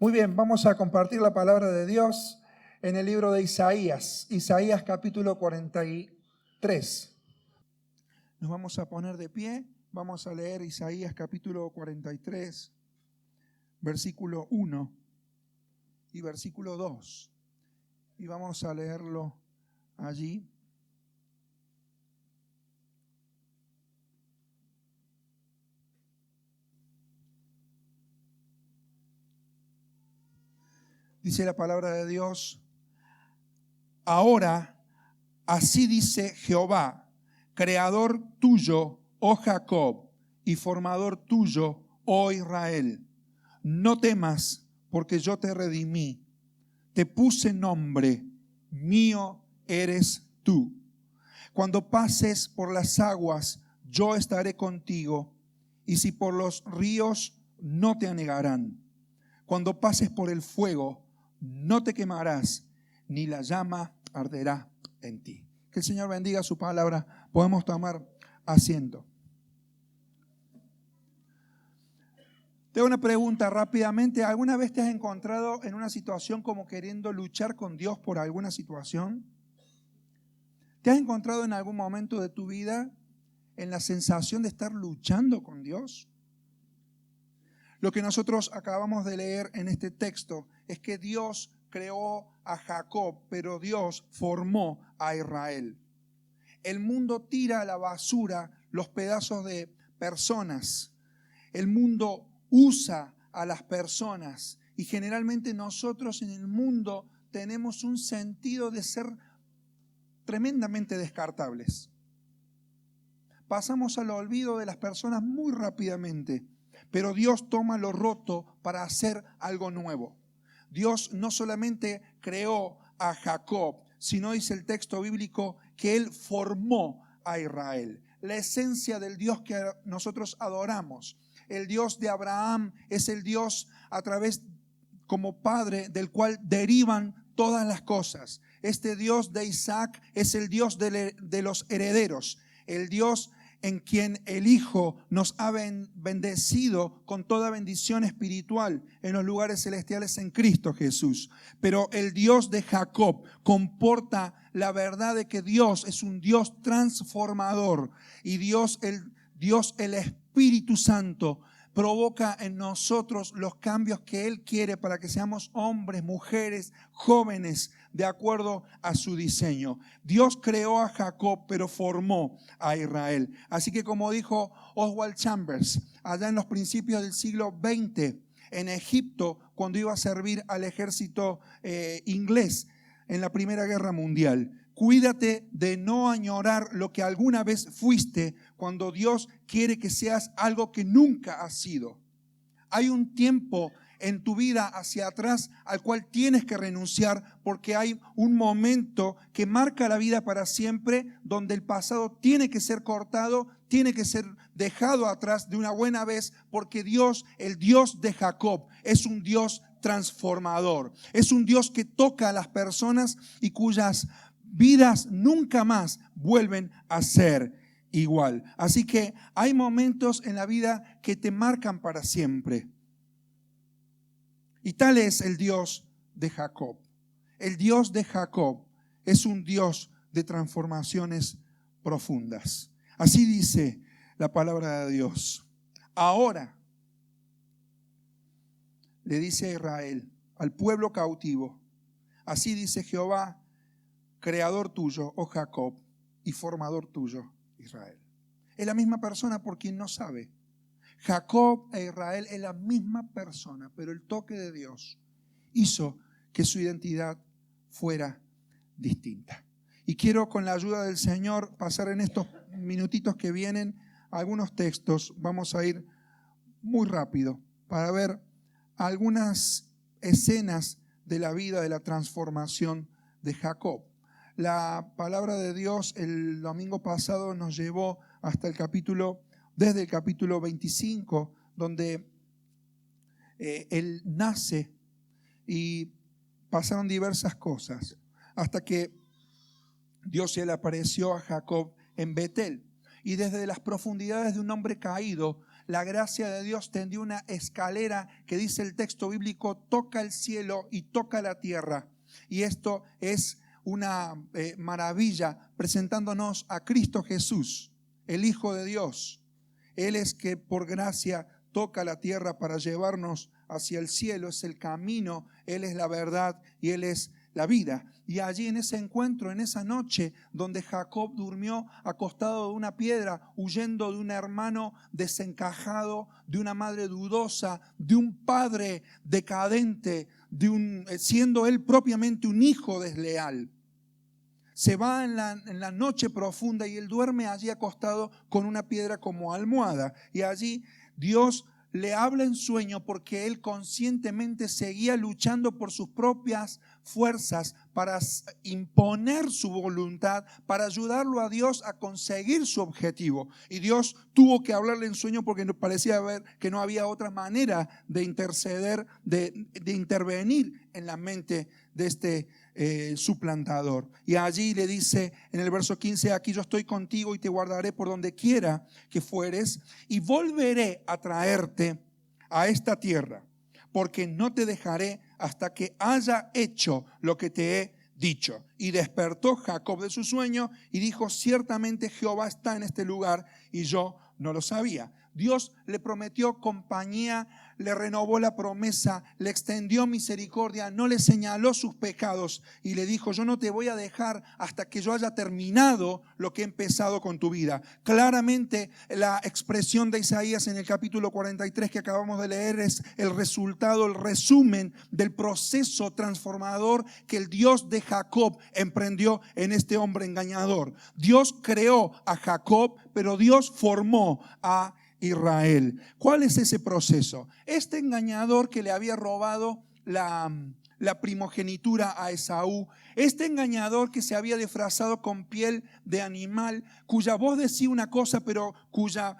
Muy bien, vamos a compartir la palabra de Dios en el libro de Isaías, Isaías capítulo 43. Nos vamos a poner de pie, vamos a leer Isaías capítulo 43, versículo 1 y versículo 2. Y vamos a leerlo allí. Dice la palabra de Dios: ahora, así dice Jehová, creador tuyo, oh Jacob, y formador tuyo, oh Israel. No temas, porque yo te redimí. Te puse nombre, mío eres tú. Cuando pases por las aguas, yo estaré contigo, y si por los ríos, no te anegarán. Cuando pases por el fuego, no te quemarás, ni la llama arderá en ti. Que el Señor bendiga su palabra. Podemos tomar asiento. Tengo una pregunta rápidamente. ¿Alguna vez te has encontrado en una situación como queriendo luchar con Dios por alguna situación? ¿Te has encontrado en algún momento de tu vida en la sensación de estar luchando con Dios? Lo que nosotros acabamos de leer en este texto es que Dios creó a Jacob, pero Dios formó a Israel. El mundo tira a la basura los pedazos de personas. El mundo usa a las personas y generalmente nosotros en el mundo tenemos un sentido de ser tremendamente descartables. Pasamos al olvido de las personas muy rápidamente, pero Dios toma lo roto para hacer algo nuevo. Dios no solamente creó a Jacob, sino dice el texto bíblico que Él formó a Israel. La esencia del Dios que nosotros adoramos, el Dios de Abraham, es el Dios a través como padre del cual derivan todas las cosas. Este Dios de Isaac es el Dios de los herederos, el Dios en quien el Hijo nos ha bendecido con toda bendición espiritual en los lugares celestiales en Cristo Jesús. Pero el Dios de Jacob comporta la verdad de que Dios es un Dios transformador y Dios el Espíritu Santo provoca en nosotros los cambios que Él quiere para que seamos hombres, mujeres, jóvenes, de acuerdo a su diseño. Dios creó a Jacob, pero formó a Israel. Así que como dijo Oswald Chambers, allá en los principios del siglo XX, en Egipto, cuando iba a servir al ejército inglés en la Primera Guerra Mundial: cuídate de no añorar lo que alguna vez fuiste cuando Dios quiere que seas algo que nunca has sido. Hay un tiempo en tu vida hacia atrás al cual tienes que renunciar, porque hay un momento que marca la vida para siempre, donde el pasado tiene que ser cortado, tiene que ser dejado atrás de una buena vez, porque Dios, el Dios de Jacob, es un Dios transformador. Es un Dios que toca a las personas y cuyas vidas nunca más vuelven a ser igual. Así que hay momentos en la vida que te marcan para siempre. Y tal es el Dios de Jacob. El Dios de Jacob es un Dios de transformaciones profundas. Así dice la palabra de Dios. Ahora, le dice a Israel, al pueblo cautivo: así dice Jehová, creador tuyo, oh Jacob, y formador tuyo, Israel. Es la misma persona por quien no sabe. Jacob e Israel es la misma persona, pero el toque de Dios hizo que su identidad fuera distinta. Y quiero, con la ayuda del Señor, pasar en estos minutitos que vienen algunos textos. Vamos a ir muy rápido para ver algunas escenas de la vida de la transformación de Jacob. La palabra de Dios el domingo pasado nos llevó hasta desde el capítulo 25, donde él nace y pasaron diversas cosas, hasta que Dios se le apareció a Jacob en Betel. Y desde las profundidades de un hombre caído, la gracia de Dios tendió una escalera que dice el texto bíblico, toca el cielo y toca la tierra. Y esto es una maravilla, presentándonos a Cristo Jesús, el Hijo de Dios. Él es que por gracia toca la tierra para llevarnos hacia el cielo, es el camino, Él es la verdad y Él es la vida. Y allí en ese encuentro, en esa noche donde Jacob durmió acostado de una piedra, huyendo de un hermano desencajado, de una madre dudosa, de un padre decadente, siendo él propiamente un hijo desleal. Se va en la noche profunda y él duerme allí acostado con una piedra como almohada. Y allí Dios le habla en sueño porque él conscientemente seguía luchando por sus propias fuerzas para imponer su voluntad, para ayudarlo a Dios a conseguir su objetivo. Y Dios tuvo que hablarle en sueño porque parecía ver que no había otra manera de interceder, de intervenir en la mente de este suplantador. Y allí le dice en el verso 15, aquí yo estoy contigo y te guardaré por donde quiera que fueres y volveré a traerte a esta tierra, porque no te dejaré hasta que haya hecho lo que te he dicho. Y despertó Jacob de su sueño y dijo, ciertamente Jehová está en este lugar y yo no lo sabía. Dios le prometió compañía, le renovó la promesa, le extendió misericordia, no le señaló sus pecados y le dijo, yo no te voy a dejar hasta que yo haya terminado lo que he empezado con tu vida. Claramente la expresión de Isaías en el capítulo 43 que acabamos de leer es el resultado, el resumen del proceso transformador que el Dios de Jacob emprendió en este hombre engañador. Dios creó a Jacob, pero Dios formó a Israel. ¿Cuál es ese proceso? Este engañador que le había robado la primogenitura a Esaú, este engañador que se había disfrazado con piel de animal, cuya voz decía una cosa, pero cuya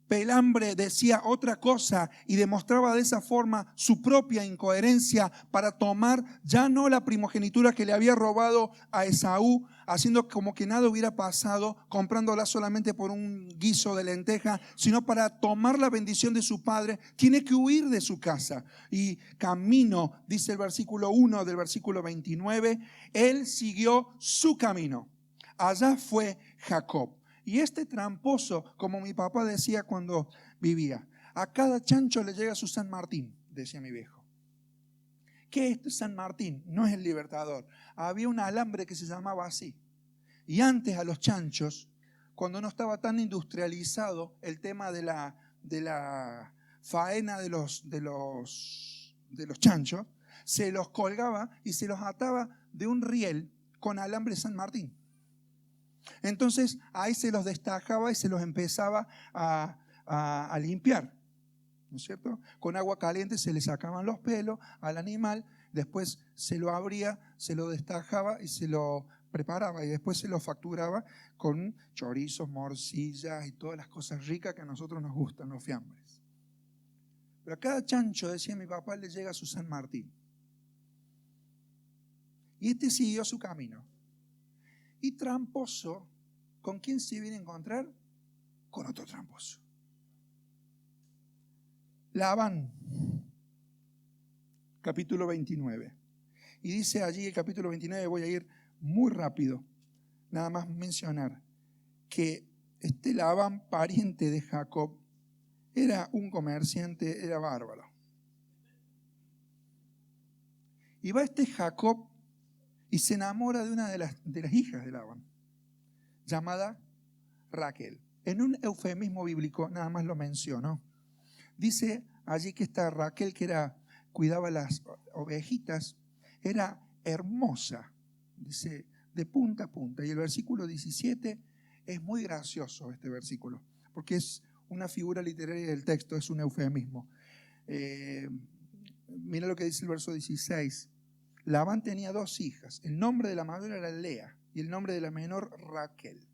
pelambre decía otra cosa y demostraba de esa forma su propia incoherencia para tomar ya no la primogenitura que le había robado a Esaú, haciendo como que nada hubiera pasado, comprándola solamente por un guiso de lenteja, sino para tomar la bendición de su padre, tiene que huir de su casa. Y camino, dice el versículo 1 del versículo 29, él siguió su camino. Allá fue Jacob. Y este tramposo, como mi papá decía cuando vivía, a cada chancho le llega su San Martín, decía mi viejo. ¿Qué es este San Martín? No es el Libertador. Había un alambre que se llamaba así. Y antes a los chanchos, cuando no estaba tan industrializado el tema de la faena de los chanchos, se los colgaba y se los ataba de un riel con alambre San Martín. Entonces ahí se los destajaba y se los empezaba a limpiar, ¿no es cierto? Con agua caliente se le sacaban los pelos al animal, después se lo abría, se lo destajaba y se lo preparaba y después se lo facturaba con chorizos, morcillas y todas las cosas ricas que a nosotros nos gustan, los fiambres. Pero a cada chancho, decía mi papá, le llega su San Martín. Y este siguió su camino. Y tramposo, ¿con quién se viene a encontrar? Con otro tramposo. Labán, capítulo 29. Y dice allí el capítulo 29, voy a ir muy rápido, nada más mencionar que este Labán, pariente de Jacob, era un comerciante, era bárbaro. Y va este Jacob y se enamora de una de las hijas de Labán, llamada Raquel. En un eufemismo bíblico, nada más lo menciono. Dice allí que esta Raquel, que cuidaba las ovejitas, era hermosa, dice, de punta a punta. Y el versículo 17 es muy gracioso, este versículo, porque es una figura literaria del texto, es un eufemismo. Mira lo que dice el verso 16. Labán tenía 2 hijas. El nombre de la mayor era Lea y el nombre de la menor Raquel.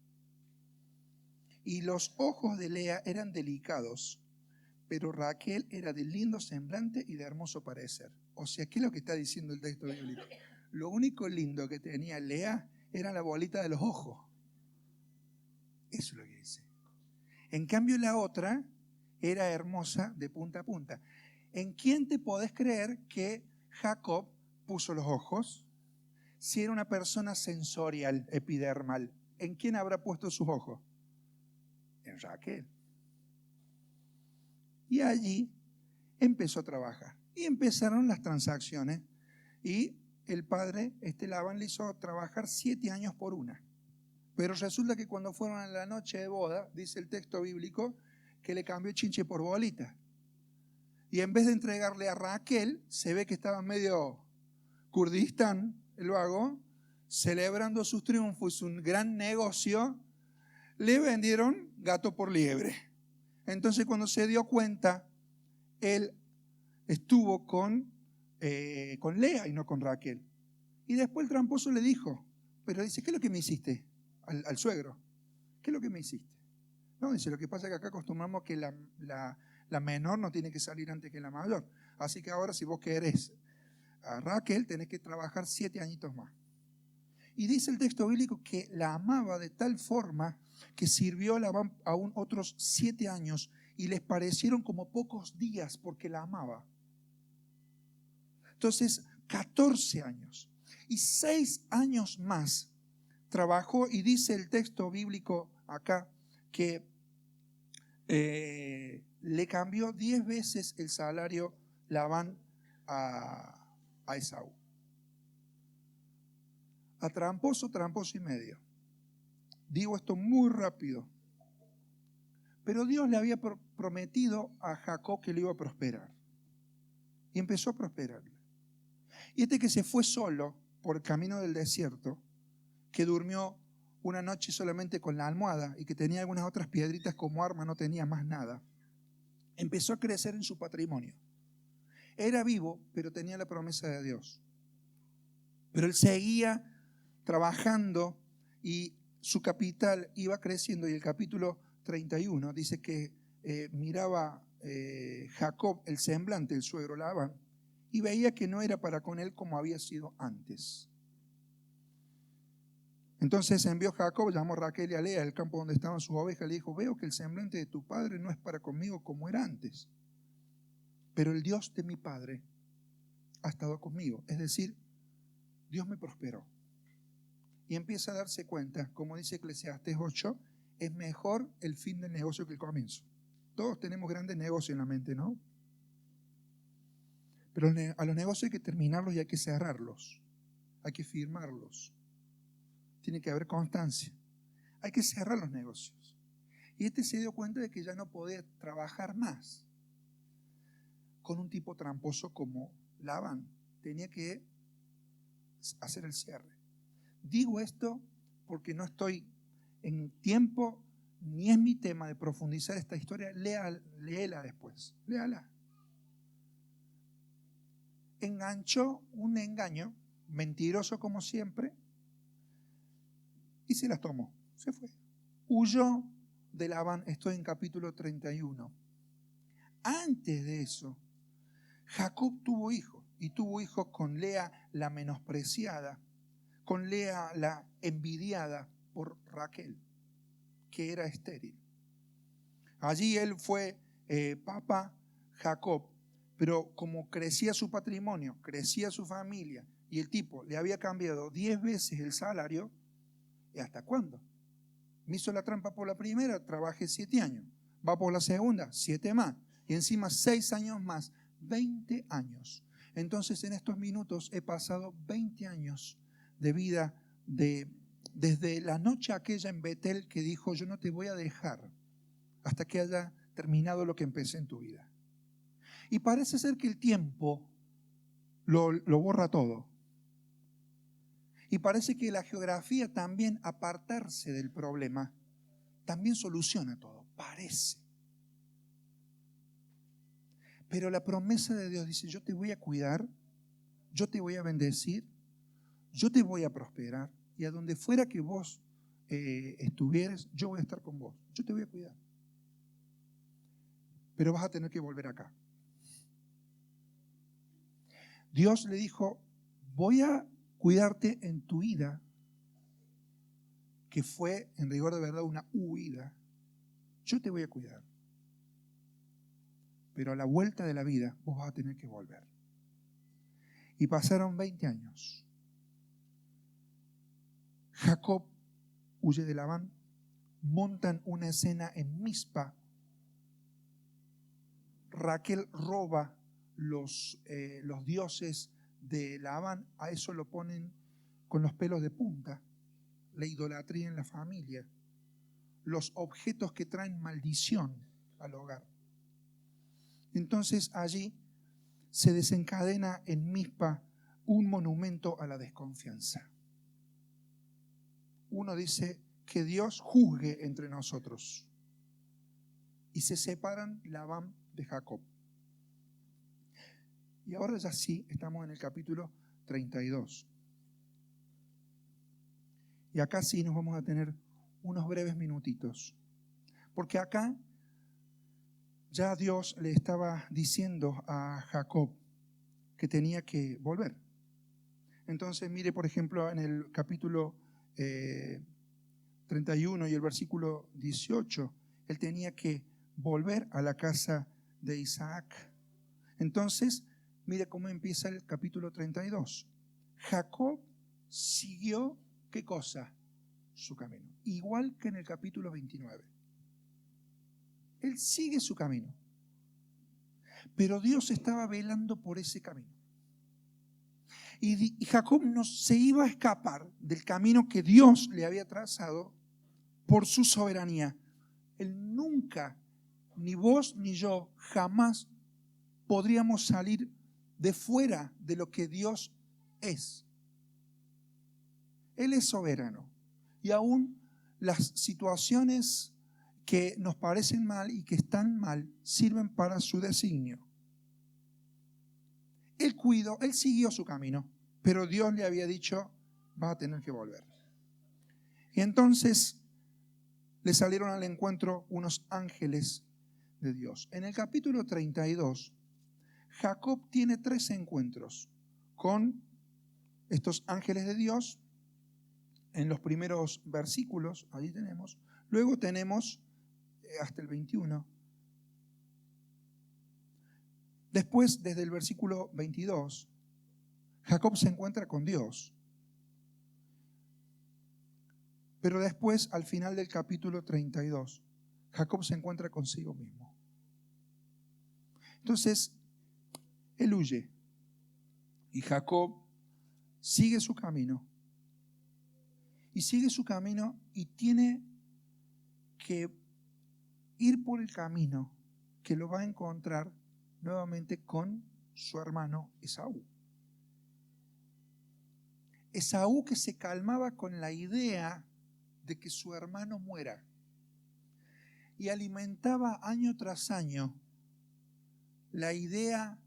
Y los ojos de Lea eran delicados, pero Raquel era de lindo semblante y de hermoso parecer. O sea, ¿qué es lo que está diciendo el texto bíblico? Lo único lindo que tenía Lea era la bolita de los ojos. Eso es lo que dice. En cambio la otra era hermosa de punta a punta. ¿En quién te podés creer que Jacob puso los ojos? Si era una persona sensorial, epidermal, ¿en quién habrá puesto sus ojos? En Raquel. Y allí empezó a trabajar. Y empezaron las transacciones. Y el padre, Labán, le hizo trabajar 7 años por una. Pero resulta que cuando fueron a la noche de boda, dice el texto bíblico, que le cambió chinche por bolita. Y en vez de entregarle a Raquel, se ve que estaba medio Kurdistán, el vago, celebrando sus triunfos, es un gran negocio, le vendieron gato por liebre. Entonces cuando se dio cuenta, él estuvo con Lea y no con Raquel. Y después el tramposo le dijo, pero dice, ¿qué es lo que me hiciste? Al suegro, ¿qué es lo que me hiciste? No, dice, lo que pasa es que acá acostumbramos que la menor no tiene que salir antes que la mayor. Así que ahora si vos querés a Raquel, tenés que trabajar 7 añitos más. Y dice el texto bíblico que la amaba de tal forma que sirvió a Labán aún otros 7 años y les parecieron como pocos días porque la amaba. Entonces, 14 años y 6 años más trabajó, y dice el texto bíblico acá que le cambió 10 veces el salario Labán a Esaú. A tramposo, tramposo y medio. Digo esto muy rápido. Pero Dios le había prometido a Jacob que le iba a prosperar. Y empezó a prosperarle. Y que se fue solo por el camino del desierto, que durmió una noche solamente con la almohada y que tenía algunas otras piedritas como arma, no tenía más nada, empezó a crecer en su patrimonio. Era vivo, pero tenía la promesa de Dios. Pero él seguía trabajando y su capital iba creciendo. Y el capítulo 31 dice que miraba Jacob el semblante del suegro Labán y veía que no era para con él como había sido antes. Entonces envió Jacob, llamó a Raquel y a Lea del campo donde estaban sus ovejas, le dijo, veo que el semblante de tu padre no es para conmigo como era antes, pero el Dios de mi padre ha estado conmigo. Es decir, Dios me prosperó. Y empieza a darse cuenta, como dice Eclesiastés 8, es mejor el fin del negocio que el comienzo. Todos tenemos grandes negocios en la mente, ¿no? Pero a los negocios hay que terminarlos y hay que cerrarlos. Hay que firmarlos. Tiene que haber constancia. Hay que cerrar los negocios. Y se dio cuenta de que ya no podía trabajar más con un tipo tramposo como Labán. Tenía que hacer el cierre. Digo esto porque no estoy en tiempo, ni es mi tema de profundizar esta historia. Léela después. Léala. Enganchó un engaño, mentiroso como siempre, y se las tomó. Se fue. Huyó de Labán. Estoy en capítulo 31. Antes de eso, Jacob tuvo hijos, y tuvo hijos con Lea la menospreciada, con Lea la envidiada por Raquel, que era estéril. Allí él fue papa Jacob, pero como crecía su patrimonio, crecía su familia, y el tipo le había cambiado 10 veces el salario, ¿y hasta cuándo? Me hizo la trampa por la primera, trabajé 7 años. Va por la segunda, 7 más. Y encima 6 años más, 20 años. Entonces en estos minutos he pasado 20 años de vida desde la noche aquella en Betel que dijo, yo no te voy a dejar hasta que haya terminado lo que empecé en tu vida. Y parece ser que el tiempo lo borra todo. Y parece que la geografía también, apartarse del problema, también soluciona todo. Parece. Pero la promesa de Dios dice, yo te voy a cuidar, yo te voy a bendecir, yo te voy a prosperar, y a donde fuera que vos estuvieres, yo voy a estar con vos. Yo te voy a cuidar. Pero vas a tener que volver acá. Dios le dijo, voy a cuidarte en tu ida, que fue en rigor de verdad una huida. Yo te voy a cuidar. pero a la vuelta de la vida vos vas a tener que volver. Y pasaron 20 años. Jacob huye de Labán, montan una escena en Mizpa. Raquel roba los dioses de Labán, a eso lo ponen con los pelos de punta, la idolatría en la familia, los objetos que traen maldición al hogar. Entonces allí se desencadena en Mizpa un monumento a la desconfianza. Uno dice que Dios juzgue entre nosotros. Y se separan Labán de Jacob. Y ahora ya sí, estamos en el capítulo 32. Y acá sí nos vamos a tener unos breves minutitos. Porque acá ya Dios le estaba diciendo a Jacob que tenía que volver. Entonces mire, por ejemplo, en el capítulo 31 y el versículo 18, él tenía que volver a la casa de Isaac. Entonces, mire cómo empieza el capítulo 32. Jacob siguió, ¿qué cosa? Su camino. Igual que en el capítulo 29. Él sigue su camino. Pero Dios estaba velando por ese camino. Y Jacob no se iba a escapar del camino que Dios le había trazado por su soberanía. Él nunca, ni vos ni yo, jamás podríamos salir de fuera de lo que Dios es. Él es soberano. Y aún las situaciones que nos parecen mal y que están mal sirven para su designio. Él siguió su camino, pero Dios le había dicho, va a tener que volver. Y entonces le salieron al encuentro unos ángeles de Dios. En el capítulo 32, Jacob tiene 3 encuentros con estos ángeles de Dios. En los primeros versículos, ahí tenemos. Luego tenemos hasta el 21. Después, desde el versículo 22, Jacob se encuentra con Dios. Pero después, al final del capítulo 32, Jacob se encuentra consigo mismo. Entonces, él huye. Y Jacob sigue su camino. Y sigue su camino y tiene que ir por el camino que lo va a encontrar nuevamente con su hermano Esaú. Esaú, que se calmaba con la idea de que su hermano muera y alimentaba año tras año la idea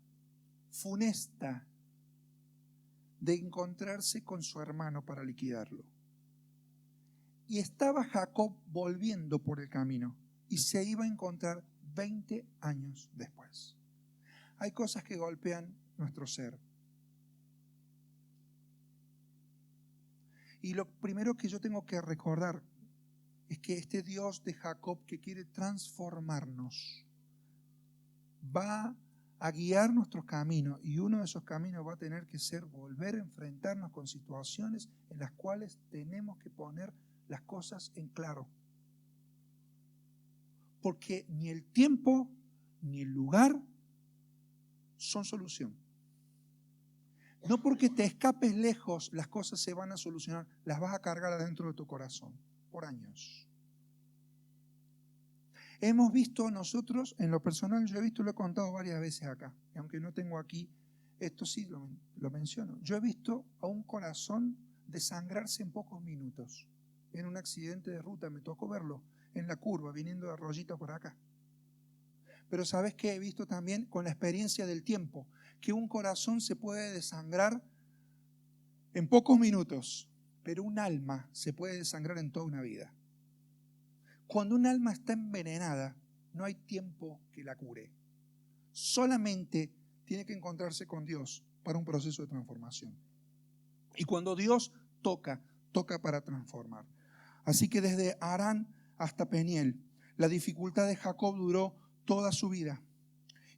funesta de encontrarse con su hermano para liquidarlo. Y estaba Jacob volviendo por el camino y se iba a encontrar 20 años después. Hay cosas que golpean nuestro ser. Y lo primero que yo tengo que recordar es que este Dios de Jacob que quiere transformarnos va a guiar nuestro camino, y uno de esos caminos va a tener que ser volver a enfrentarnos con situaciones en las cuales tenemos que poner las cosas en claro. Porque ni el tiempo ni el lugar son solución. No porque te escapes lejos las cosas se van a solucionar, las vas a cargar adentro de tu corazón por años. Hemos visto nosotros, en lo personal yo he visto, lo he contado varias veces acá, y aunque no tengo aquí, esto sí lo menciono. Yo he visto a un corazón desangrarse en pocos minutos. En un accidente de ruta me tocó verlo en la curva, viniendo de Arroyito por acá. Pero ¿sabes qué? He visto también con la experiencia del tiempo, que un corazón se puede desangrar en pocos minutos, pero un alma se puede desangrar en toda una vida. Cuando un alma está envenenada, no hay tiempo que la cure. Solamente tiene que encontrarse con Dios para un proceso de transformación. Y cuando Dios toca para transformar. Así que desde Harán hasta Peniel, la dificultad de Jacob duró toda su vida.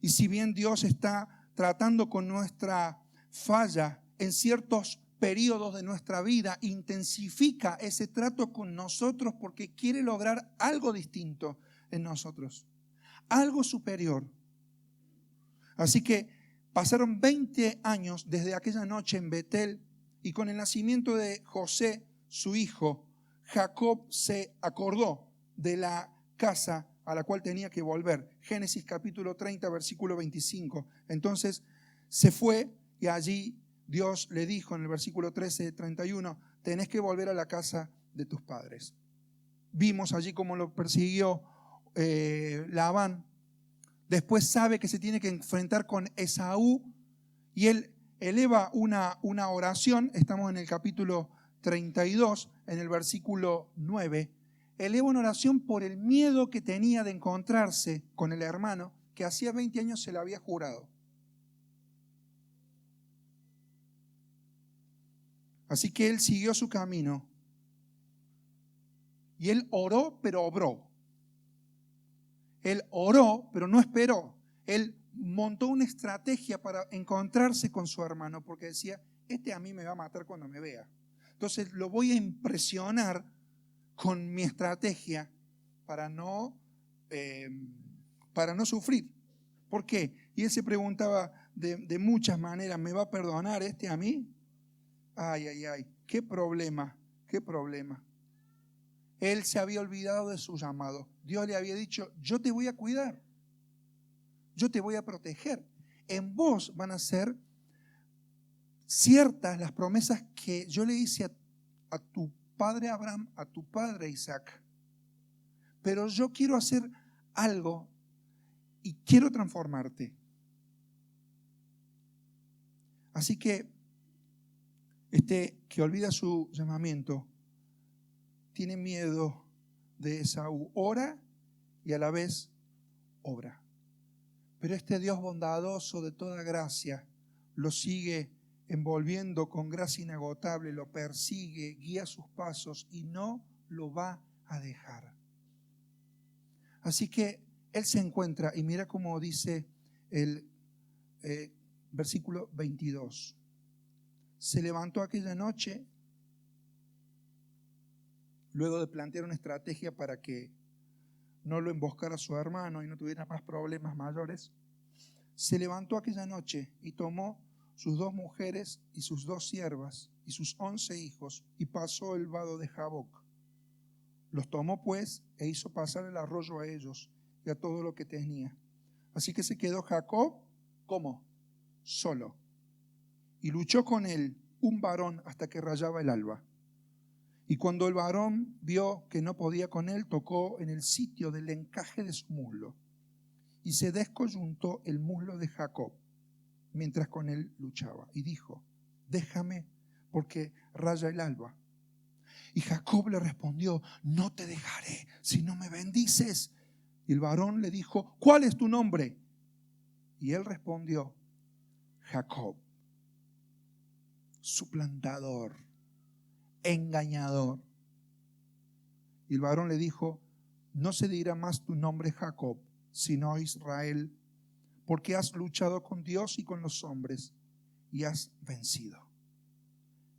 Y si bien Dios está tratando con nuestra falla en ciertos periodos de nuestra vida, intensifica ese trato con nosotros porque quiere lograr algo distinto en nosotros, algo superior. Así que pasaron 20 años desde aquella noche en Betel y con el nacimiento de José, su hijo, Jacob se acordó de la casa a la cual tenía que volver. Génesis capítulo 30, versículo 25. Entonces se fue y allí Dios le dijo en el versículo 13, 31, tenés que volver a la casa de tus padres. Vimos allí cómo lo persiguió Labán. Después sabe que se tiene que enfrentar con Esaú y él eleva una oración. Estamos en el capítulo 32, en el versículo 9. Eleva una oración por el miedo que tenía de encontrarse con el hermano que hacía 20 años se le había jurado. Así que él siguió su camino y él oró, pero obró. Él oró, pero no esperó. Él montó una estrategia para encontrarse con su hermano porque decía, este a mí me va a matar cuando me vea. Entonces lo voy a impresionar con mi estrategia para no sufrir. ¿Por qué? Y él se preguntaba de muchas maneras, ¿me va a perdonar este a mí? Ay, ay, ay, qué problema, qué problema. Él se había olvidado de su llamado. Dios le había dicho, yo te voy a cuidar, yo te voy a proteger. En vos van a ser ciertas las promesas que yo le hice a tu padre Abraham, a tu padre Isaac. Pero yo quiero hacer algo y quiero transformarte. Así que que olvida su llamamiento tiene miedo de Esaú. Ora y a la vez obra. Pero este Dios bondadoso de toda gracia lo sigue envolviendo con gracia inagotable, lo persigue, guía sus pasos y no lo va a dejar. Así que él se encuentra, y mira cómo dice el versículo 22. Se levantó aquella noche, luego de plantear una estrategia para que no lo emboscara su hermano y no tuviera más problemas mayores. Se levantó aquella noche y tomó sus 2 mujeres y sus 2 siervas y sus 11 hijos y pasó el vado de Jaboc. Los tomó pues e hizo pasar el arroyo a ellos y a todo lo que tenía. Así que se quedó Jacob, ¿cómo? Solo. Y luchó con él un varón hasta que rayaba el alba. Y cuando el varón vio que no podía con él, tocó en el sitio del encaje de su muslo. Y se descoyuntó el muslo de Jacob mientras con él luchaba. Y dijo, déjame porque raya el alba. Y Jacob le respondió, no te dejaré si no me bendices. Y el varón le dijo, ¿cuál es tu nombre? Y él respondió, Jacob, suplantador, engañador. Y el varón le dijo, no se dirá más tu nombre Jacob, sino Israel, porque has luchado con Dios y con los hombres y has vencido.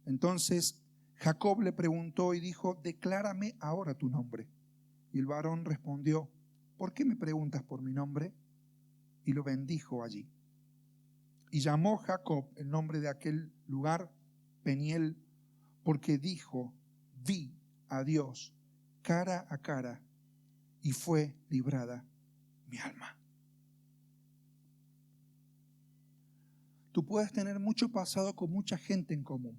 Entonces Jacob le preguntó y dijo, declárame ahora tu nombre. Y el varón respondió, ¿por qué me preguntas por mi nombre? Y lo bendijo allí. Y llamó Jacob el nombre de aquel lugar Peniel, porque dijo, vi a Dios cara a cara y fue librada mi alma. Tú puedes tener mucho pasado con mucha gente en común,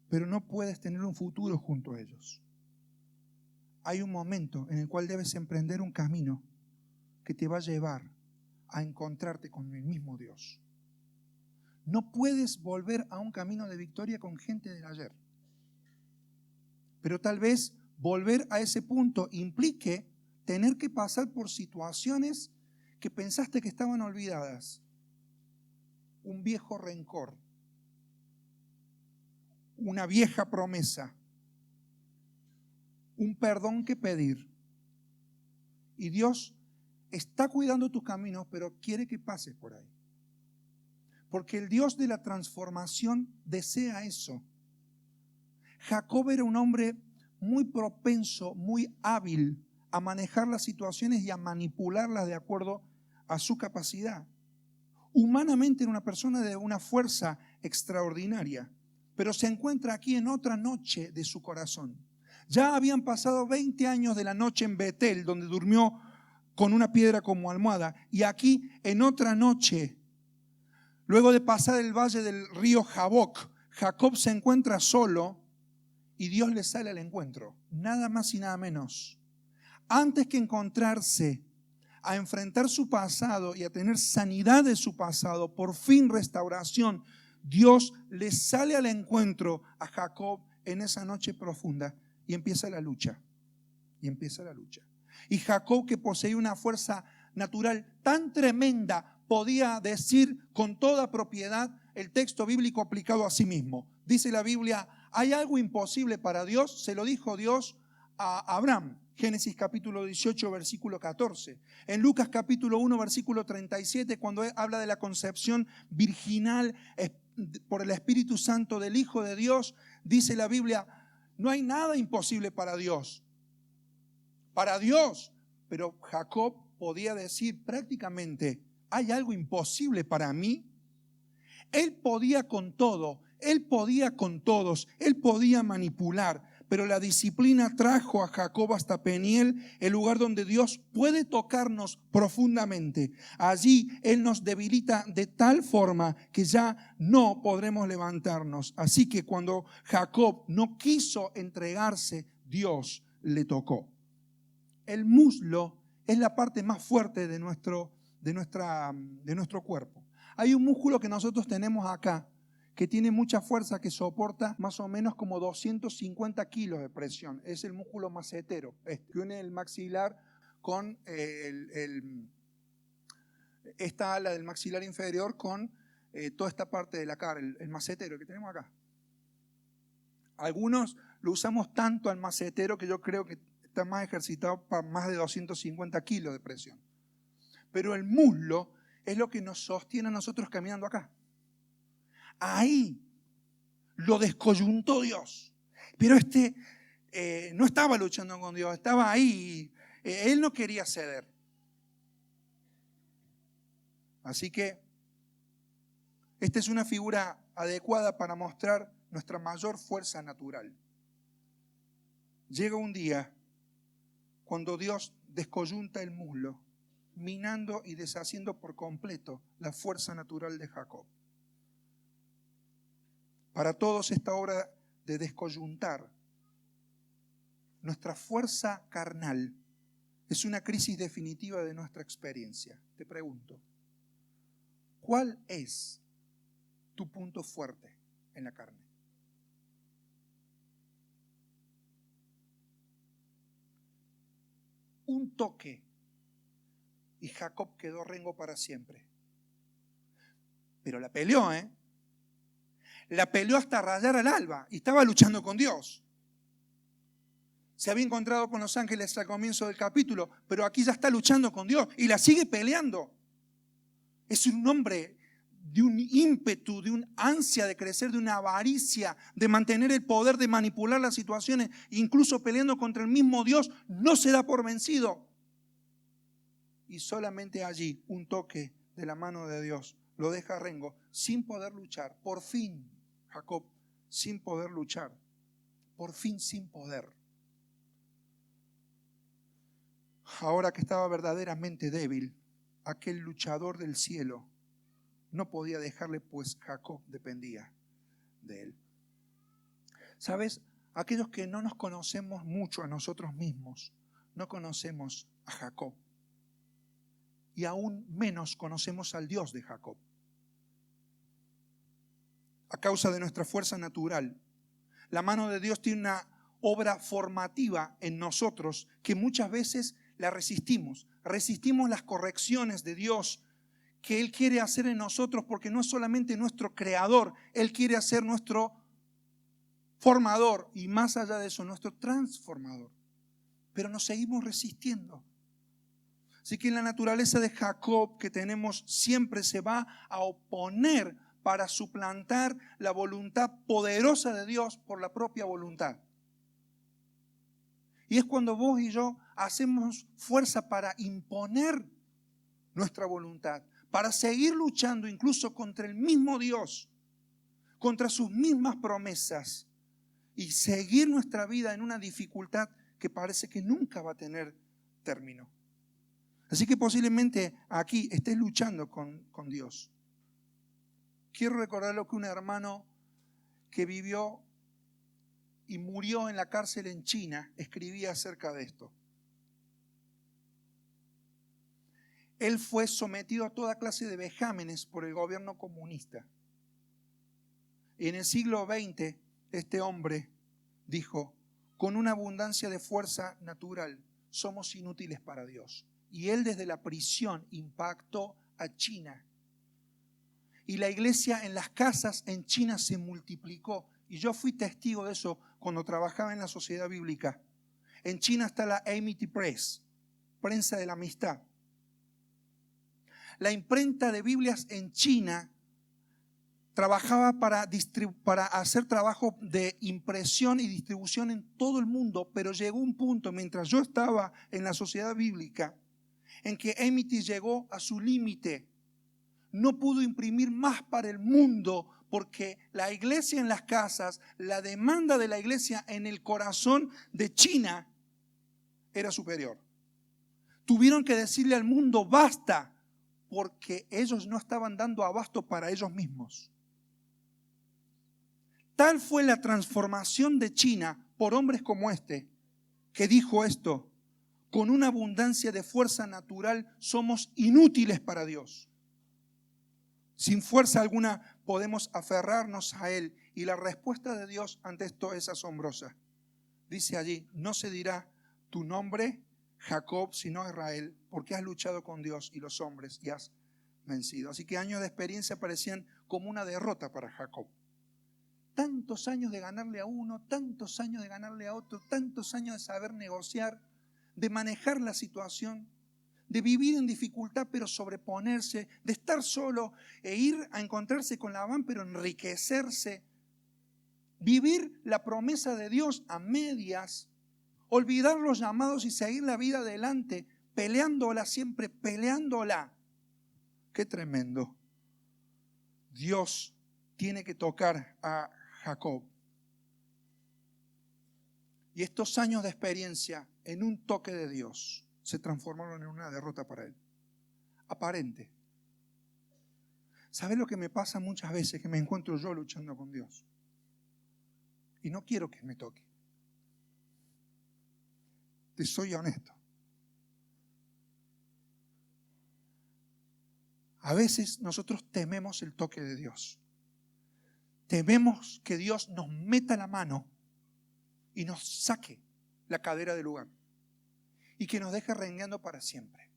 pero no puedes tener un futuro junto a ellos. Hay un momento en el cual debes emprender un camino que te va a llevar a encontrarte con el mismo Dios. No puedes volver a un camino de victoria con gente del ayer. Pero tal vez volver a ese punto implique tener que pasar por situaciones que pensaste que estaban olvidadas. Un viejo rencor, una vieja promesa, un perdón que pedir. Y Dios está cuidando tus caminos, pero quiere que pases por ahí. Porque el Dios de la transformación desea eso. Jacob era un hombre muy propenso, muy hábil a manejar las situaciones y a manipularlas de acuerdo a su capacidad. Humanamente era una persona de una fuerza extraordinaria, pero se encuentra aquí en otra noche de su corazón. Ya habían pasado 20 años de la noche en Betel, donde durmió con una piedra como almohada, y aquí en otra noche, luego de pasar el valle del río Jaboc, Jacob se encuentra solo y Dios le sale al encuentro, nada más y nada menos. Antes que encontrarse a enfrentar su pasado y a tener sanidad de su pasado, por fin restauración, Dios le sale al encuentro a Jacob en esa noche profunda y empieza la lucha. Y Jacob, que poseía una fuerza natural tan tremenda, podía decir con toda propiedad el texto bíblico aplicado a sí mismo. Dice la Biblia, ¿hay algo imposible para Dios? Se lo dijo Dios a Abraham. Génesis capítulo 18, versículo 14. En Lucas capítulo 1, versículo 37, cuando habla de la concepción virginal por el Espíritu Santo del Hijo de Dios, dice la Biblia, no hay nada imposible para Dios. Para Dios. Pero Jacob podía decir prácticamente, ¿hay algo imposible para mí? Él podía con todo, él podía con todos, él podía manipular, pero la disciplina trajo a Jacob hasta Peniel, el lugar donde Dios puede tocarnos profundamente. Allí Él nos debilita de tal forma que ya no podremos levantarnos. Así que cuando Jacob no quiso entregarse, Dios le tocó. El muslo es la parte más fuerte de nuestro cuerpo. Hay un músculo que nosotros tenemos acá que tiene mucha fuerza, que soporta más o menos como 250 kilos de presión. Es el músculo macetero, que une el maxilar con esta ala del maxilar inferior con toda esta parte de la cara, el macetero que tenemos acá. Algunos lo usamos tanto al macetero que yo creo que está más ejercitado para más de 250 kilos de presión. Pero el muslo es lo que nos sostiene a nosotros caminando acá. Ahí lo descoyuntó Dios. Pero no estaba luchando con Dios, estaba ahí. Él no quería ceder. Así que esta es una figura adecuada para mostrar nuestra mayor fuerza natural. Llega un día cuando Dios descoyunta el muslo, minando y deshaciendo por completo la fuerza natural de Jacob. Para todos esta obra de descoyuntar nuestra fuerza carnal es una crisis definitiva de nuestra experiencia. Te pregunto, ¿cuál es tu punto fuerte en la carne? Un toque y Jacob quedó rengo para siempre. Pero la peleó, La peleó hasta rayar al alba y estaba luchando con Dios. Se había encontrado con los ángeles al comienzo del capítulo, pero aquí ya está luchando con Dios y la sigue peleando. Es un hombre de un ímpetu, de un ansia de crecer, de una avaricia, de mantener el poder, de manipular las situaciones, incluso peleando contra el mismo Dios, no se da por vencido. Y solamente allí, un toque de la mano de Dios lo deja rengo, sin poder luchar. Por fin, Jacob, sin poder luchar. Por fin, sin poder. Ahora que estaba verdaderamente débil, aquel luchador del cielo no podía dejarle, pues Jacob dependía de él. ¿Sabes? Aquellos que no nos conocemos mucho a nosotros mismos, no conocemos a Jacob. Y aún menos conocemos al Dios de Jacob. A causa de nuestra fuerza natural, la mano de Dios tiene una obra formativa en nosotros que muchas veces la resistimos. Resistimos las correcciones de Dios que Él quiere hacer en nosotros, porque no es solamente nuestro creador, Él quiere hacer nuestro formador y más allá de eso, nuestro transformador. Pero nos seguimos resistiendo. Así que en la naturaleza de Jacob que tenemos siempre se va a oponer para suplantar la voluntad poderosa de Dios por la propia voluntad. Y es cuando vos y yo hacemos fuerza para imponer nuestra voluntad, para seguir luchando incluso contra el mismo Dios, contra sus mismas promesas y seguir nuestra vida en una dificultad que parece que nunca va a tener término. Así que posiblemente aquí estés luchando con Dios. Quiero recordar lo que un hermano que vivió y murió en la cárcel en China escribía acerca de esto. Él fue sometido a toda clase de vejámenes por el gobierno comunista. Y en el siglo XX, este hombre dijo, con una abundancia de fuerza natural, somos inútiles para Dios. Y él desde la prisión impactó a China. Y la iglesia en las casas en China se multiplicó. Y yo fui testigo de eso cuando trabajaba en la Sociedad Bíblica. En China está la Amity Press, prensa de la amistad. La imprenta de Biblias en China trabajaba para hacer trabajo de impresión y distribución en todo el mundo, pero llegó un punto mientras yo estaba en la Sociedad Bíblica en que Amity llegó a su límite. No pudo imprimir más para el mundo porque la iglesia en las casas, la demanda de la iglesia en el corazón de China era superior. Tuvieron que decirle al mundo basta porque ellos no estaban dando abasto para ellos mismos. Tal fue la transformación de China por hombres como este, que dijo esto: con una abundancia de fuerza natural somos inútiles para Dios. Sin fuerza alguna podemos aferrarnos a Él. Y la respuesta de Dios ante esto es asombrosa. Dice allí, no se dirá tu nombre Jacob, sino Israel, porque has luchado con Dios y los hombres y has vencido. Así que años de experiencia parecían como una derrota para Jacob. Tantos años de ganarle a uno, tantos años de ganarle a otro, tantos años de saber negociar, de manejar la situación, de vivir en dificultad pero sobreponerse, de estar solo e ir a encontrarse con Labán pero enriquecerse, vivir la promesa de Dios a medias, olvidar los llamados y seguir la vida adelante, peleándola siempre, peleándola. Qué tremendo. Dios tiene que tocar a Jacob. Y estos años de experiencia en un toque de Dios se transformaron en una derrota para él. Aparente. ¿Sabes lo que me pasa muchas veces? Que me encuentro yo luchando con Dios. Y no quiero que me toque. Te soy honesto. A veces nosotros tememos el toque de Dios. Tememos que Dios nos meta la mano y nos saque la cadera del lugar. Y que nos deje rengueando para siempre.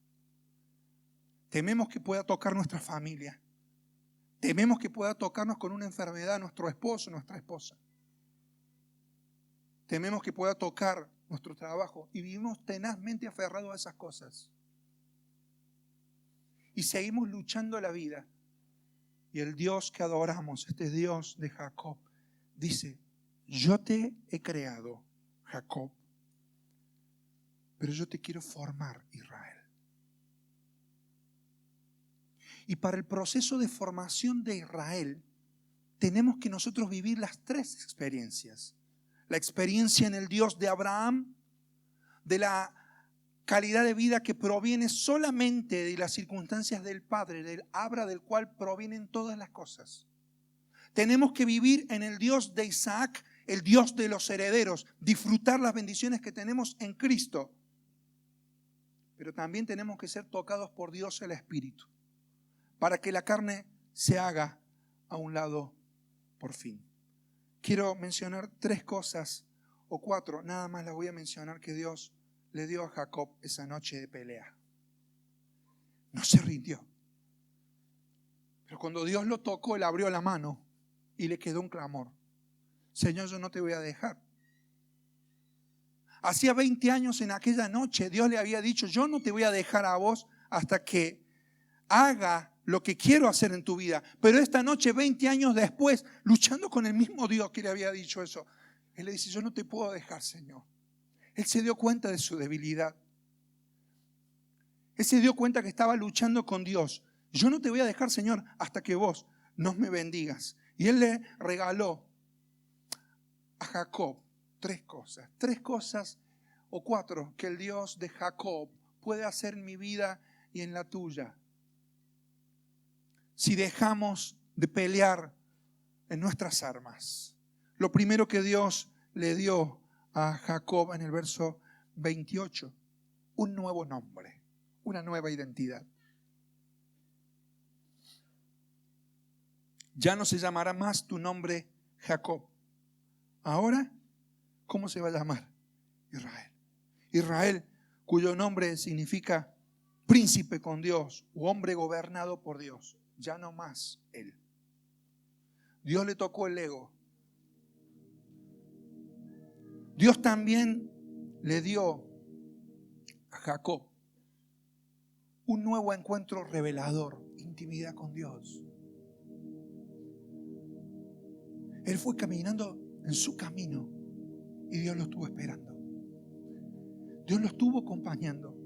Tememos que pueda tocar nuestra familia. Tememos que pueda tocarnos con una enfermedad nuestro esposo, nuestra esposa. Tememos que pueda tocar nuestro trabajo y vivimos tenazmente aferrados a esas cosas. Y seguimos luchando la vida. Y el Dios que adoramos, este Dios de Jacob, dice, yo te he creado, Jacob, pero yo te quiero formar, Israel. Y para el proceso de formación de Israel, tenemos que nosotros vivir las tres experiencias. La experiencia en el Dios de Abraham, de la calidad de vida que proviene solamente de las circunstancias del Padre, del Abra del cual provienen todas las cosas. Tenemos que vivir en el Dios de Isaac, el Dios de los herederos, disfrutar las bendiciones que tenemos en Cristo. Pero también tenemos que ser tocados por Dios el Espíritu, para que la carne se haga a un lado por fin. Quiero mencionar 3 cosas o 4, nada más las voy a mencionar, que Dios le dio a Jacob esa noche de pelea. No se rindió. Pero cuando Dios lo tocó, él abrió la mano y le quedó un clamor. Señor, yo no te voy a dejar. Hacía 20 años en aquella noche Dios le había dicho: yo no te voy a dejar a vos hasta que haga lo que quiero hacer en tu vida. Pero esta noche, 20 años después, luchando con el mismo Dios que le había dicho eso, Él le dice: yo no te puedo dejar, Señor. Él se dio cuenta de su debilidad. Él se dio cuenta que estaba luchando con Dios. Yo no te voy a dejar, Señor, hasta que vos no me bendigas. Y Él le regaló a Jacob tres cosas o cuatro que el Dios de Jacob puede hacer en mi vida y en la tuya. Si dejamos de pelear en nuestras armas. Lo primero que Dios le dio a Jacob en el verso 28, un nuevo nombre, una nueva identidad. Ya no se llamará más tu nombre Jacob. Ahora, ¿cómo se va a llamar? Israel. Israel, cuyo nombre significa príncipe con Dios o hombre gobernado por Dios. Ya no más él. Dios le tocó el ego. Dios también le dio a Jacob un nuevo encuentro revelador, intimidad con Dios. Él fue caminando en su camino y Dios lo estuvo esperando. Dios lo estuvo acompañando.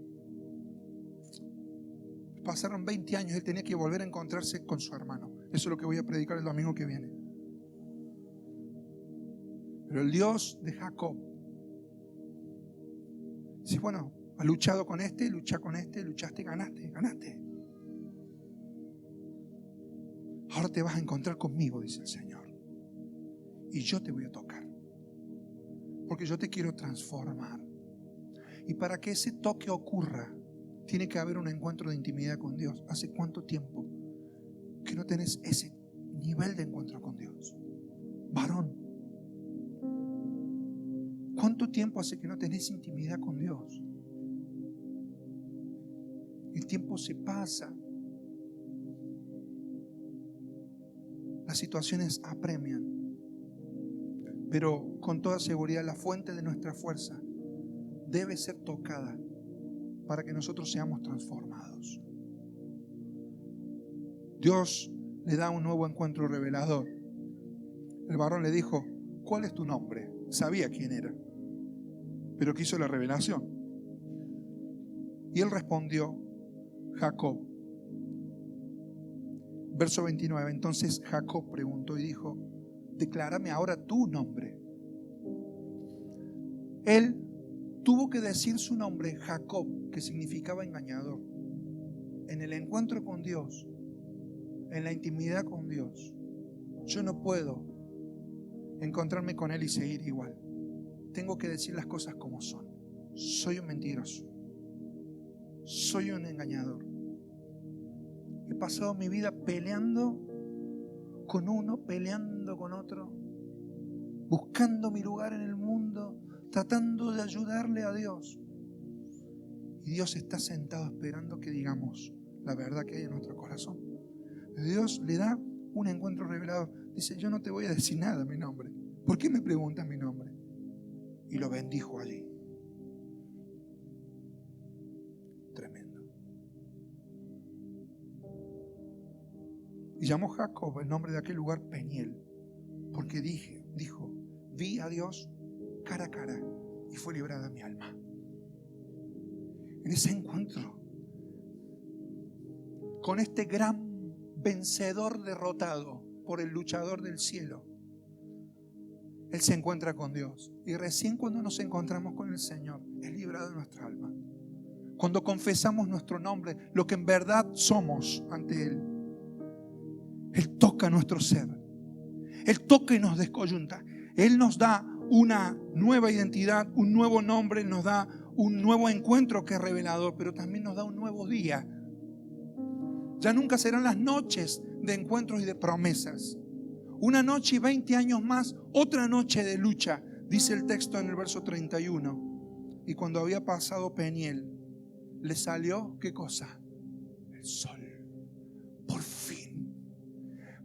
Pasaron 20 años, él tenía que volver a encontrarse con su hermano. Eso es lo que voy a predicar el domingo que viene. Pero el Dios de Jacob dice: bueno, has luchado con este, lucha con este, luchaste, ganaste. Ahora te vas a encontrar conmigo, dice el Señor. Y yo te voy a tocar. Porque yo te quiero transformar. Y para que ese toque ocurra, tiene que haber un encuentro de intimidad con Dios. ¿Hace cuánto tiempo que no tenés ese nivel de encuentro con Dios? Varón, ¿cuánto tiempo hace que no tenés intimidad con Dios? El tiempo se pasa. Las situaciones apremian. Pero con toda seguridad la fuente de nuestra fuerza debe ser tocada para que nosotros seamos transformados. Dios le da un nuevo encuentro revelador. El varón le dijo: ¿cuál es tu nombre? Sabía quién era, pero quiso la revelación. Y él respondió: Jacob. Verso 29. Entonces Jacob preguntó y dijo: declárame ahora tu nombre. Él tuvo que decir su nombre, Jacob, que significaba engañador. En el encuentro con Dios, en la intimidad con Dios, yo no puedo encontrarme con Él y seguir igual. Tengo que decir las cosas como son. Soy un mentiroso. Soy un engañador. He pasado mi vida peleando con uno, peleando con otro, buscando mi lugar en el mundo, tratando de ayudarle a Dios. Y Dios está sentado esperando que digamos la verdad que hay en nuestro corazón. Dios le da un encuentro revelador. Dice: yo no te voy a decir nada mi nombre. ¿Por qué me preguntas mi nombre? Y lo bendijo allí. Tremendo. Y llamó Jacob el nombre de aquel lugar Peniel, porque dijo: vi a Dios cara a cara y fue librada mi alma. En ese encuentro con este gran vencedor derrotado por el luchador del cielo, él se encuentra con Dios. Y recién cuando nos encontramos con el Señor, es librado nuestra alma. Cuando confesamos nuestro nombre, lo que en verdad somos ante Él, Él toca nuestro ser. Él toca y nos descoyunta. Él nos da una nueva identidad, un nuevo nombre, nos da un nuevo encuentro que es revelador, pero también nos da un nuevo día. Ya nunca serán las noches de encuentros y de promesas. Una noche y 20 años más, otra noche de lucha, dice el texto en el verso 31. Y cuando había pasado Peniel, le salió, ¿qué cosa? El sol.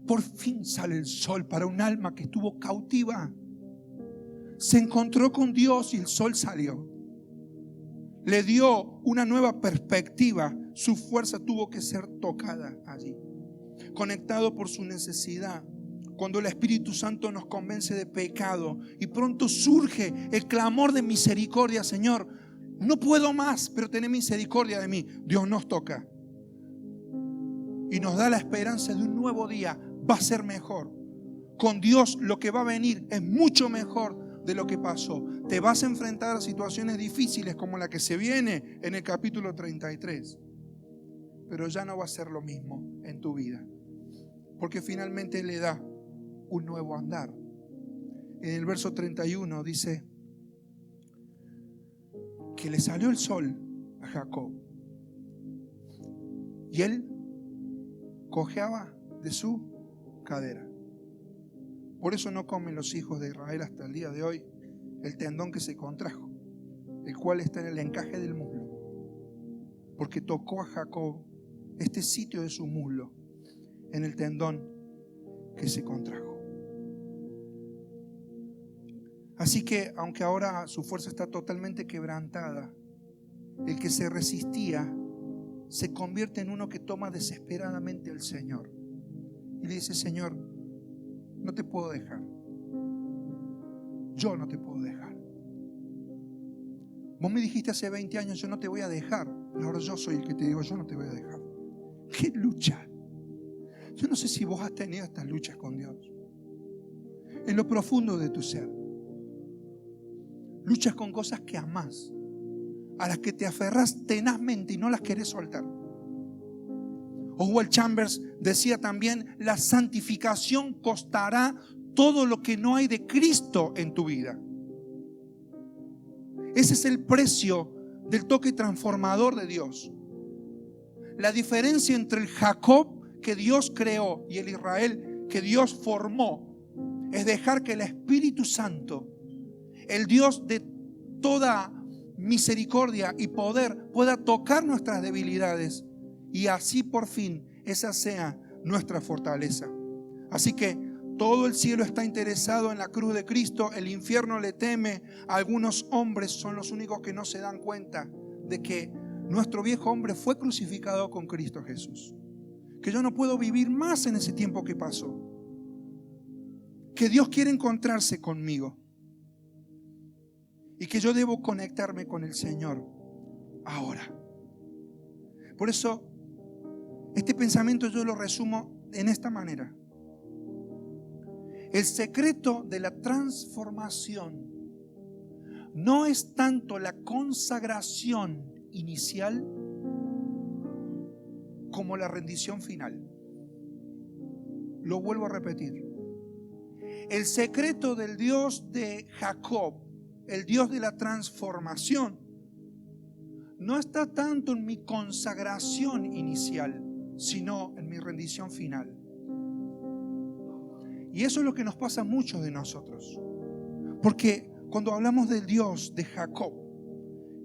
Por fin sale el sol para un alma que estuvo cautiva. se encontró con Dios y el sol salió. Le dio una nueva perspectiva. Su fuerza tuvo que ser tocada allí, conectado por su necesidad. Cuando el Espíritu Santo nos convence de pecado y pronto surge el clamor de misericordia: Señor, no puedo más, pero ten misericordia de mí. Dios nos toca y nos da la esperanza de un nuevo día. Va a ser mejor. Con Dios lo que va a venir es mucho mejor de lo que pasó. Te vas a enfrentar a situaciones difíciles como la que se viene en el capítulo 33, pero ya no va a ser lo mismo en tu vida, porque finalmente le da un nuevo andar. En el verso 31 dice que le salió el sol a Jacob y él cojeaba de su cadera. Por eso no comen los hijos de Israel hasta el día de hoy el tendón que se contrajo, el cual está en el encaje del muslo, porque tocó a Jacob este sitio de su muslo en el tendón que se contrajo. Así que, aunque ahora su fuerza está totalmente quebrantada, el que se resistía se convierte en uno que toma desesperadamente al Señor y le dice: Señor, no te puedo dejar. Yo no te puedo dejar. Vos me dijiste hace 20 años: yo no te voy a dejar. Pero ahora yo soy el que te digo: yo no te voy a dejar. ¡Qué lucha! Yo no sé si vos has tenido estas luchas con Dios en lo profundo de tu ser. Luchas con cosas que amás, a las que te aferrás tenazmente y no las querés soltar. Oswald Chambers decía también: la santificación costará todo lo que no hay de Cristo en tu vida. Ese es el precio del toque transformador de Dios. La diferencia entre el Jacob que Dios creó y el Israel que Dios formó es dejar que el Espíritu Santo, el Dios de toda misericordia y poder, pueda tocar nuestras debilidades y así por fin esa sea nuestra fortaleza. Así que todo el cielo está interesado en la cruz de Cristo, el infierno le teme. Algunos hombres son los únicos que no se dan cuenta de que nuestro viejo hombre fue crucificado con Cristo Jesús, que yo no puedo vivir más en ese tiempo que pasó, que Dios quiere encontrarse conmigo y que yo debo conectarme con el Señor ahora. Por eso este pensamiento yo lo resumo en esta manera: el secreto de la transformación no es tanto la consagración inicial como la rendición final. Lo vuelvo a repetir. El secreto del Dios de Jacob, el Dios de la transformación, no está tanto en mi consagración inicial, sino en mi rendición final. Y eso es lo que nos pasa a muchos de nosotros. Porque cuando hablamos del Dios de Jacob,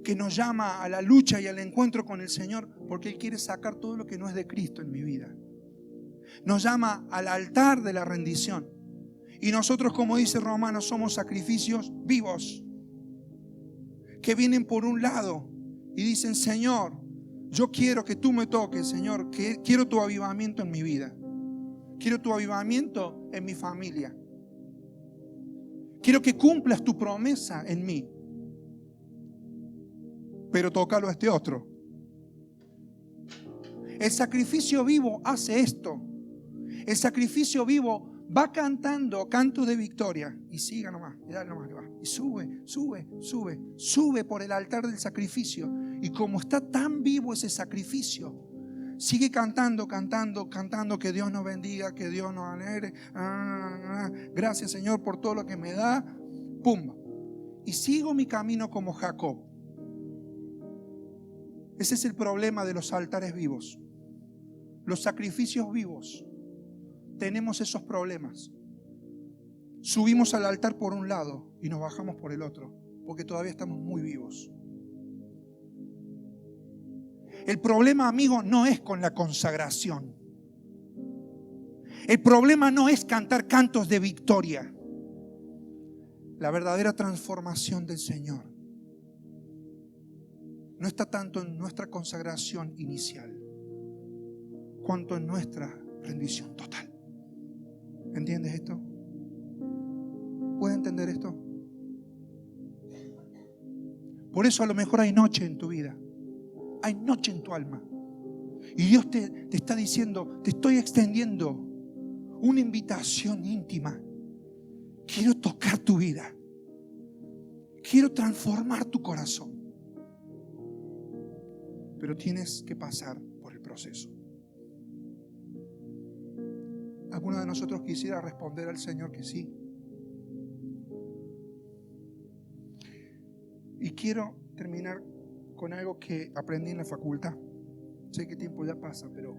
que nos llama a la lucha y al encuentro con el Señor, porque Él quiere sacar todo lo que no es de Cristo en mi vida, nos llama al altar de la rendición. Y nosotros, como dice Romanos, somos sacrificios vivos que vienen por un lado y dicen: Señor, yo quiero que tú me toques, Señor, que quiero tu avivamiento en mi vida, quiero tu avivamiento en mi familia, quiero que cumplas tu promesa en mí, pero tócalo a este otro. El sacrificio vivo hace esto. El sacrificio vivo va cantando cantos de victoria y siga nomás, y dale nomás que va, y sube por el altar del sacrificio. Y como está tan vivo ese sacrificio, sigue cantando que Dios nos bendiga, que Dios nos alegre. Gracias, Señor, por todo lo que me da. Pum. Y sigo mi camino como Jacob. Ese es el problema de los altares vivos, los sacrificios vivos. Tenemos esos problemas. Subimos al altar por un lado y nos bajamos por el otro, porque todavía estamos muy vivos. El problema, amigo, no es con la consagración. El problema no es cantar cantos de victoria. La verdadera transformación del Señor no está tanto en nuestra consagración inicial, cuanto en nuestra rendición total. ¿Entiendes esto? ¿Puedes entender esto? Por eso a lo mejor hay noche en tu vida, hay noche en tu alma. Y Dios te está diciendo, te estoy extendiendo una invitación íntima. Quiero tocar tu vida. Quiero transformar tu corazón. Pero tienes que pasar por el proceso. ¿Alguno de nosotros quisiera responder al Señor que sí? Y quiero terminar con algo que aprendí en la facultad. Sé que el tiempo ya pasa, pero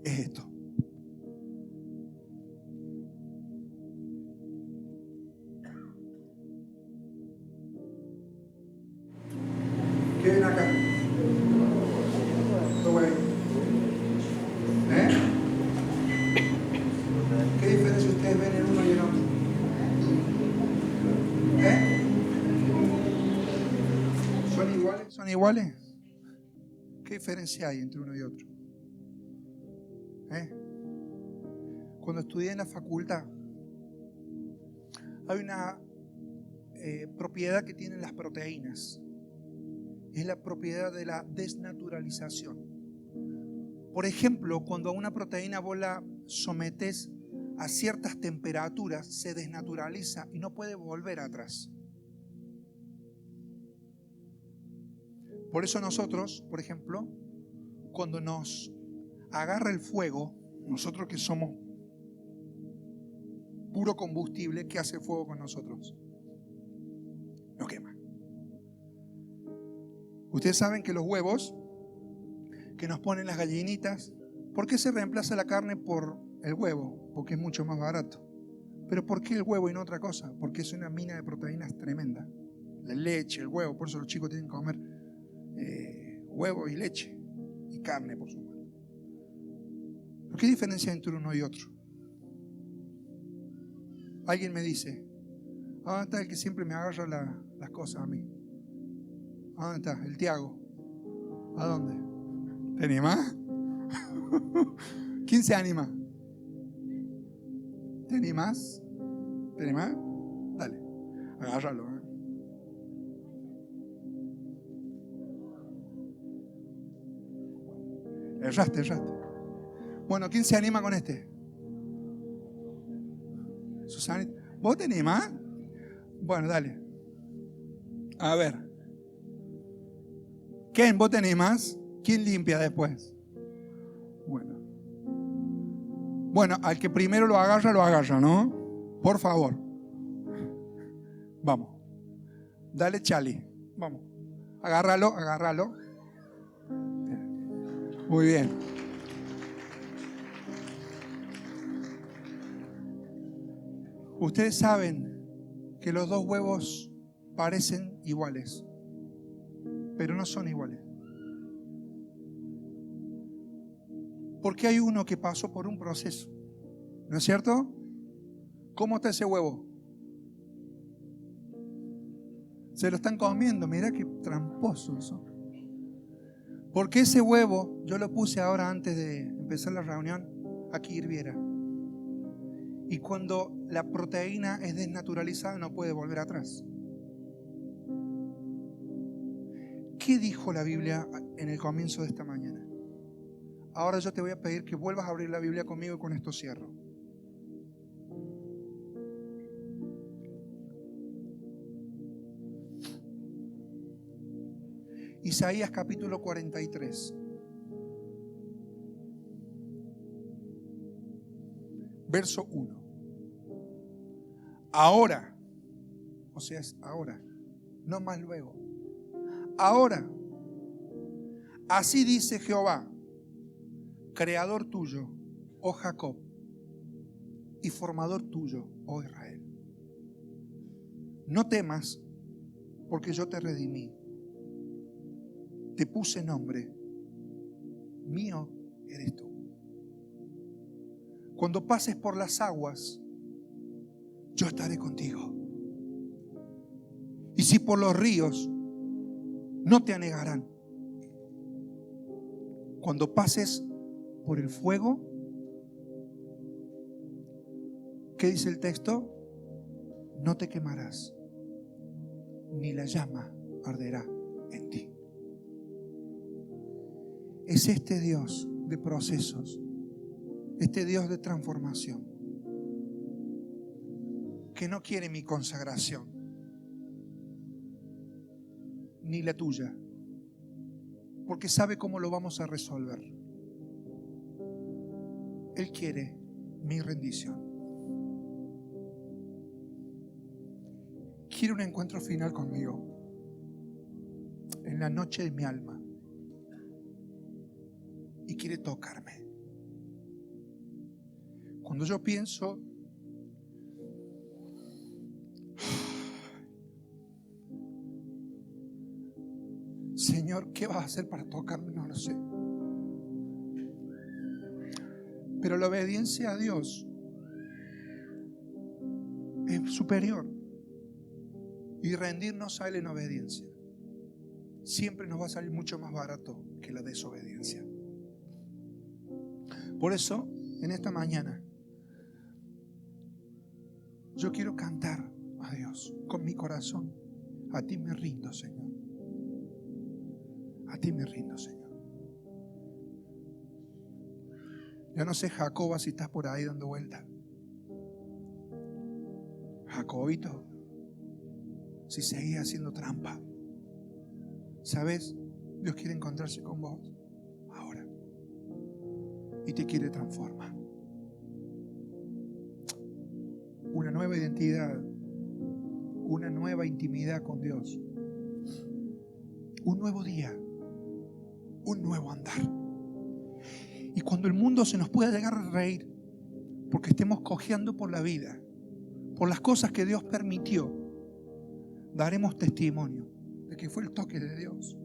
es esto. ¿Qué ven acá? ¿Todo bien? ¿Qué diferencia ustedes ven en uno y en otro? ¿Son iguales? ¿Son iguales? ¿Qué diferencia hay entre uno y otro? Cuando estudié en la facultad, hay una propiedad que tienen las proteínas. Es la propiedad de la desnaturalización. Por ejemplo, cuando a una proteína vos la sometés a ciertas temperaturas, se desnaturaliza y no puede volver atrás. Por eso nosotros, por ejemplo, cuando nos agarra el fuego, nosotros que somos puro combustible, ¿qué hace el fuego con nosotros? Nos quema. Ustedes saben que los huevos que nos ponen las gallinitas, ¿por qué se reemplaza la carne por el huevo? Porque es mucho más barato. ¿Pero por qué el huevo y no otra cosa? Porque es una mina de proteínas tremenda. La leche, el huevo, por eso los chicos tienen que comer huevo y leche y carne, por supuesto. ¿Pero qué diferencia hay entre uno y otro? Alguien me dice, ¿dónde está el que siempre me agarra las cosas a mí? ¿Dónde está? El Tiago. ¿A dónde? ¿Te animás? ¿Quién se anima? ¿Te animás? ¿Te animás? Dale, agárralo. Erraste. Bueno, ¿quién se anima con este? Susana, ¿vos te animás? Bueno, dale. A ver. Ken, ¿vos te animás? ¿Quién limpia después? Bueno, al que primero lo agarra, ¿no? Por favor. Vamos. Dale, Chali. Vamos. Agárralo. Muy bien. Ustedes saben que los dos huevos parecen iguales, pero no son iguales. Porque hay uno que pasó por un proceso, ¿no es cierto? ¿Cómo está ese huevo? Se lo están comiendo, mirá qué tramposos son. Porque ese huevo, yo lo puse ahora antes de empezar la reunión, aquí hirviera. Y cuando la proteína es desnaturalizada no puede volver atrás. ¿Qué dijo la Biblia en el comienzo de esta mañana? Ahora yo te voy a pedir que vuelvas a abrir la Biblia conmigo y con esto cierro. Isaías capítulo 43. Verso 1. Ahora, o sea, es ahora, no más luego. Ahora, así dice Jehová, creador tuyo, oh Jacob, y formador tuyo, oh Israel. No temas, porque yo te redimí. Te puse nombre, mío eres tú. Cuando pases por las aguas, yo estaré contigo. Y si por los ríos, no te anegarán. Cuando pases por el fuego, ¿qué dice el texto? No te quemarás, ni la llama arderá en ti. Es este Dios de procesos, este Dios de transformación, que no quiere mi consagración, ni la tuya, porque sabe cómo lo vamos a resolver. Él quiere mi rendición. Quiere un encuentro final conmigo en la noche de mi alma, y quiere tocarme. Cuando yo pienso, Señor, ¿qué vas a hacer para tocarme? No lo sé. Pero la obediencia a Dios es superior. Y rendirnos a Él en obediencia siempre nos va a salir mucho más barato que la desobediencia. Por eso, en esta mañana, yo quiero cantar a Dios con mi corazón. A ti me rindo, Señor. A ti me rindo, Señor. Yo no sé, Jacoba, si estás por ahí dando vuelta. Jacobito, si seguís haciendo trampa. ¿Sabes? Dios quiere encontrarse con vos ahora y te quiere transformar. Una nueva identidad, una nueva intimidad con Dios, un nuevo día, un nuevo andar. Y cuando el mundo se nos pueda llegar a reír porque estemos cojeando por la vida, por las cosas que Dios permitió, daremos testimonio de que fue el toque de Dios,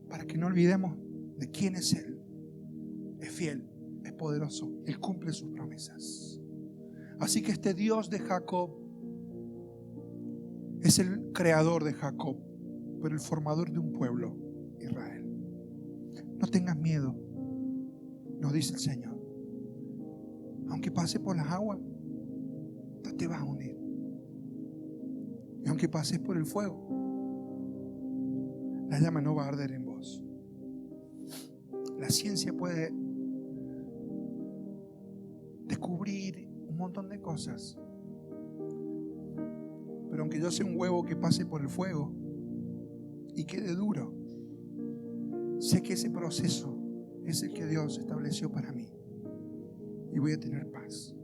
para que no olvidemos de quién es Él. Es fiel, es poderoso, Él cumple sus promesas. Así que este Dios de Jacob es el creador de Jacob, pero el formador de un pueblo, Israel. No tengas miedo, nos dice el Señor. Aunque pase por las aguas, no te vas a hundir. Y aunque pases por el fuego, la llama no va a arder en vos. La ciencia puede descubrir un montón de cosas, pero aunque yo sea un huevo que pase por el fuego y quede duro, sé que ese proceso es el que Dios estableció para mí y voy a tener paz.